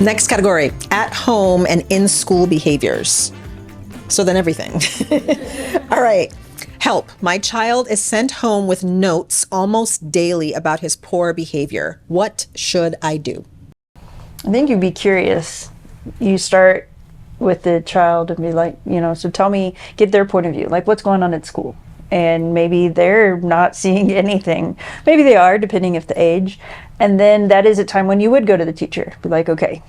Next category, at home and in school behaviors. So then everything. All right. Help. My child is sent home with notes almost daily about his poor behavior. What should I do? I think you'd be curious. You start with the child and be like, so tell me, get their point of view. Like, what's going on at school? And maybe they're not seeing anything. Maybe they are, depending if the age. And then that is a time when you would go to the teacher. Be like, okay,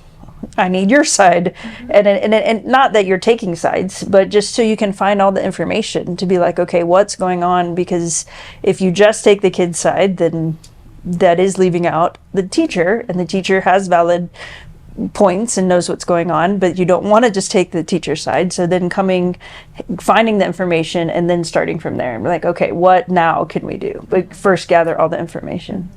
I need your side. And not that you're taking sides, but just so you can find all the information to be like, okay, what's going on? Because if you just take the kid's side, then that is leaving out the teacher, and the teacher has valid points and knows what's going on, but you don't want to just take the teacher's side. So then finding the information and then starting from there and be like, okay, what now can we do? But first gather all the information.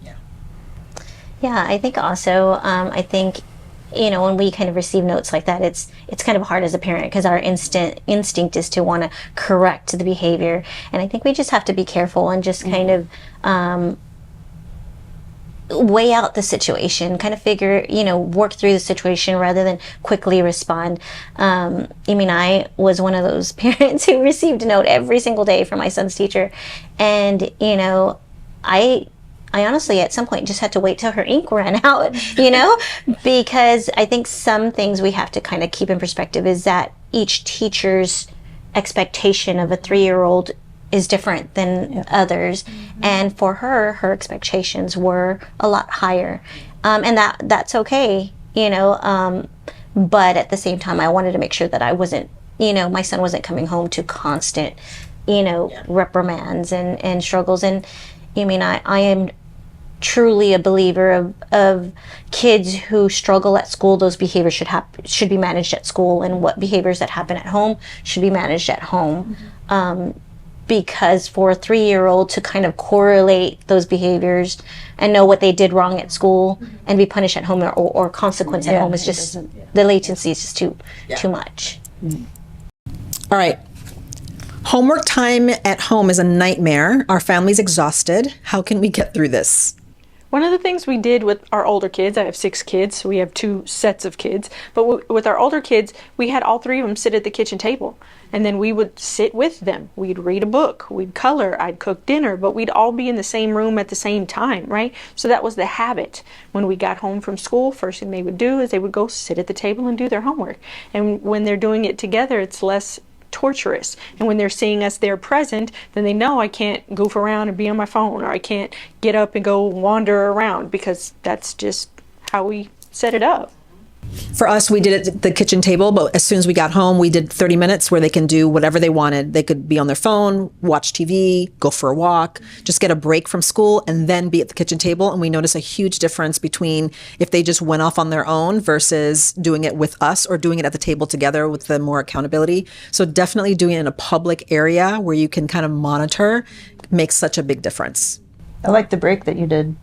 Yeah, I think also, when we kind of receive notes like that, it's kind of hard as a parent because our instinct is to want to correct the behavior. And I think we just have to be careful and just kind of weigh out the situation, kind of figure, work through the situation rather than quickly respond. I was one of those parents who received a note every single day from my son's teacher. And, I honestly at some point just had to wait till her ink ran out, because I think some things we have to kind of keep in perspective is that each teacher's expectation of a 3-year-old is different than others. And for her expectations were a lot higher. And that's okay, but at the same time, I wanted to make sure that I wasn't, my son wasn't coming home to constant, reprimands and struggles. And I am truly a believer of kids who struggle at school. Those behaviors should be managed at school, and what behaviors that happen at home should be managed at home. Because for a 3-year-old to kind of correlate those behaviors and know what they did wrong at school and be punished at home or consequence at home is just, the latency is just too much. All right. Homework time at home is a nightmare. Our family's exhausted. How can we get through this? One of the things we did with our older kids, I have 6 kids, so we have 2 sets of kids, but with our older kids, we had all 3 of them sit at the kitchen table, and then we would sit with them. We'd read a book, we'd color, I'd cook dinner, but we'd all be in the same room at the same time, right? So that was the habit. When we got home from school, first thing they would do is they would go sit at the table and do their homework. And when they're doing it together, it's less torturous. And when they're seeing us there present, then they know I can't goof around and be on my phone, or I can't get up and go wander around, because that's just how we set it up. For us, we did it at the kitchen table, but as soon as we got home, we did 30 minutes where they can do whatever they wanted. They could be on their phone, watch TV, go for a walk, just get a break from school, and then be at the kitchen table. And we noticed a huge difference between if they just went off on their own versus doing it with us or doing it at the table together with the more accountability. So definitely doing it in a public area where you can kind of monitor makes such a big difference. I like the break that you did.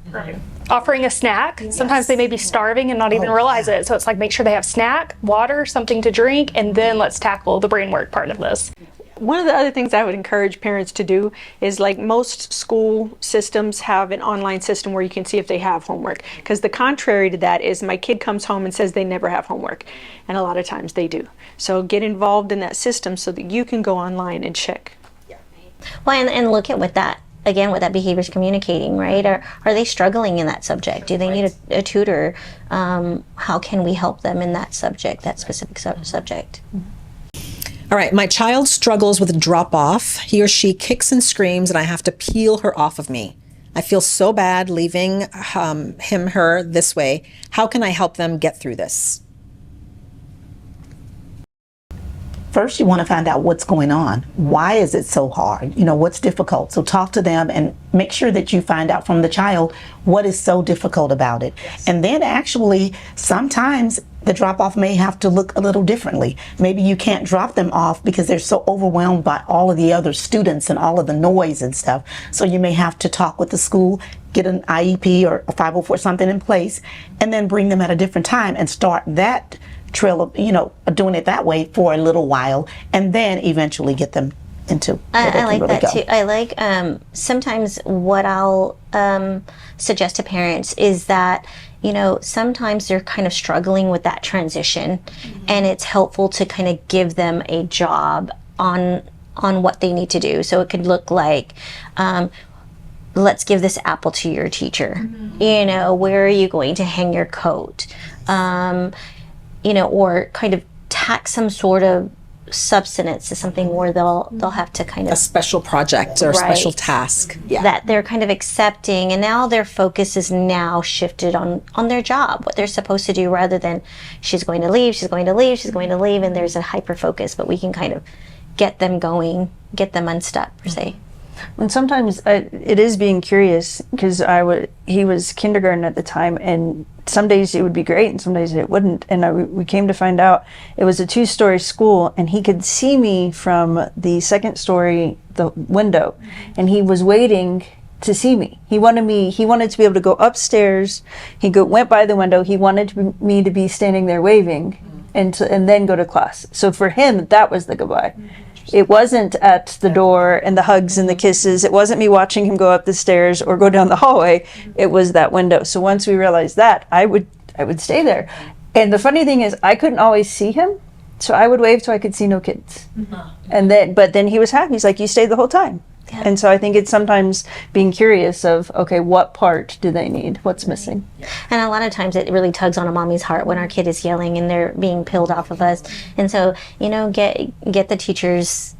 Offering a snack. Sometimes they may be starving and not even realize it. So it's like, make sure they have snack, water, something to drink, and then let's tackle the brain work part of this. One of the other things I would encourage parents to do is, like, most school systems have an online system where you can see if they have homework. Because the contrary to that is my kid comes home and says they never have homework. And a lot of times they do. So get involved in that system so that you can go online and check. Well, and look at what that behavior is communicating, right? Are they struggling in that subject? Do they need a tutor? How can we help them in that subject, that specific subject? All right, my child struggles with drop-off. He or she kicks and screams, and I have to peel her off of me. I feel so bad leaving her this way. How can I help them get through this? First, you want to find out what's going on. Why is it so hard? What's difficult? So talk to them and make sure that you find out from the child what is so difficult about it. Yes. And then actually, sometimes the drop-off may have to look a little differently. Maybe you can't drop them off because they're so overwhelmed by all of the other students and all of the noise and stuff. So you may have to talk with the school, get an IEP or a 504 something in place, and then bring them at a different time and start that trail of, doing it that way for a little while, and then eventually get them into. I like that too. I like sometimes what I'll suggest to parents is that, you know, sometimes they're kind of struggling with that transition, and it's helpful to kind of give them a job on what they need to do. So it could look like, let's give this apple to your teacher. You know, where are you going to hang your coat? You know, or kind of tack some sort of substance to something where they'll have to kind of A special project or a special task. Yeah. that they're kind of accepting, and now their focus is now shifted on their job, what they're supposed to do, rather than she's going to leave, she's going to leave, she's going to leave, and there's a hyper focus. But we can kind of get them going, get them unstuck per se. And sometimes it is being curious, because he was kindergarten at the time, and some days it would be great and some days it wouldn't. And we came to find out it was a 2-story school, and he could see me from the 2nd story, the window, and he was waiting to see me. He wanted to be able to go upstairs. Went by the window. He wanted me to be standing there waving, and then go to class. So for him, that was the goodbye. It wasn't at the door and the hugs and the kisses. It wasn't me watching him go up the stairs or go down the hallway. It was that window. So once we realized that, I would stay there. And the funny thing is, I couldn't always see him, so I would wave till I could see no kids. But then he was happy. He's like, you stayed the whole time. Yeah. And so I think it's sometimes being curious of, okay, what part do they need? What's missing? And a lot of times it really tugs on a mommy's heart when our kid is yelling and they're being peeled off of us. And so, you know, get the teacher's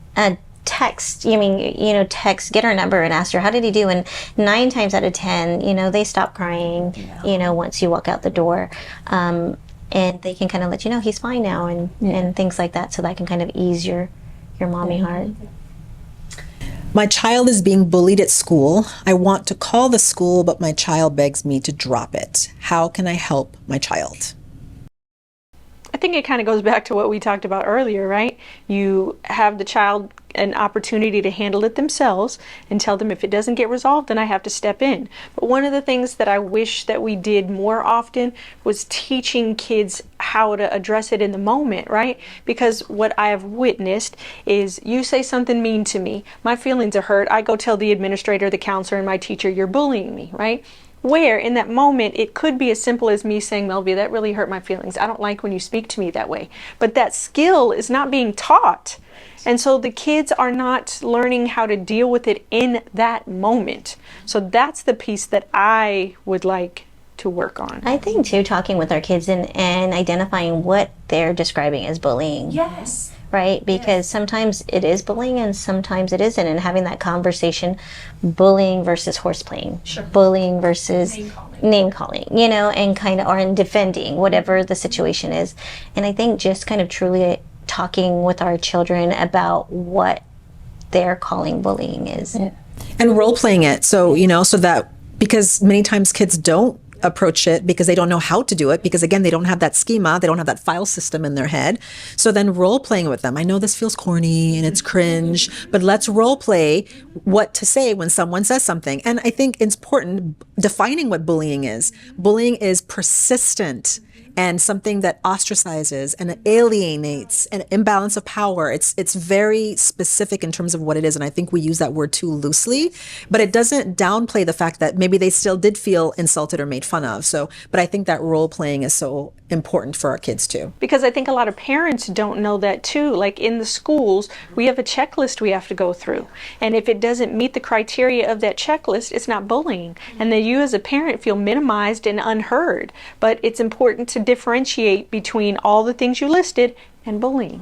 text. Text, get her number and ask her, how did he do? And 9 times out of 10, you know, they stop crying, you know, once you walk out the door. And they can kind of let you know he's fine now, and things like that. So that can kind of ease your mommy heart. My child is being bullied at school. I want to call the school, but my child begs me to drop it. How can I help my child? I think it kind of goes back to what we talked about earlier, right? You have the child an opportunity to handle it themselves and tell them, if it doesn't get resolved, then I have to step in. But one of the things that I wish that we did more often was teaching kids how to address it in the moment, right? Because what I have witnessed is, you say something mean to me, my feelings are hurt, I go tell the administrator, the counselor, and my teacher, you're bullying me, right? Where in that moment it could be as simple as me saying, Melvia, that really hurt my feelings. I don't like when you speak to me that way. But that skill is not being taught. And so the kids are not learning how to deal with it in that moment. So that's the piece that I would like to work on. I think too, talking with our kids and identifying what they're describing as bullying. Yes. Right? Because sometimes it is bullying and sometimes it isn't. And having that conversation, bullying versus horseplaying, bullying versus name calling, you know, and kind of, or in defending, whatever the situation is. And I think just kind of truly talking with our children about what they're calling bullying is. Yeah. And role playing it. So, you know, so that, because many times kids don't approach it because they don't know how to do it, because again, they don't have that schema, they don't have that file system in their head. So then role playing with them. I know this feels corny and it's cringe, but let's role play what to say when someone says something. And I think it's important defining what bullying is. Bullying is persistent and something that ostracizes and alienates, an imbalance of power. It's very specific in terms of what it is, and I think we use that word too loosely, but it doesn't downplay the fact that maybe they still did feel insulted or made fun of. So, but I think that role playing is so important for our kids too. Because I think a lot of parents don't know that too. Like in the schools, we have a checklist we have to go through. And if it doesn't meet the criteria of that checklist, it's not bullying. And then you as a parent feel minimized and unheard. But it's important to differentiate between all the things you listed and bullying.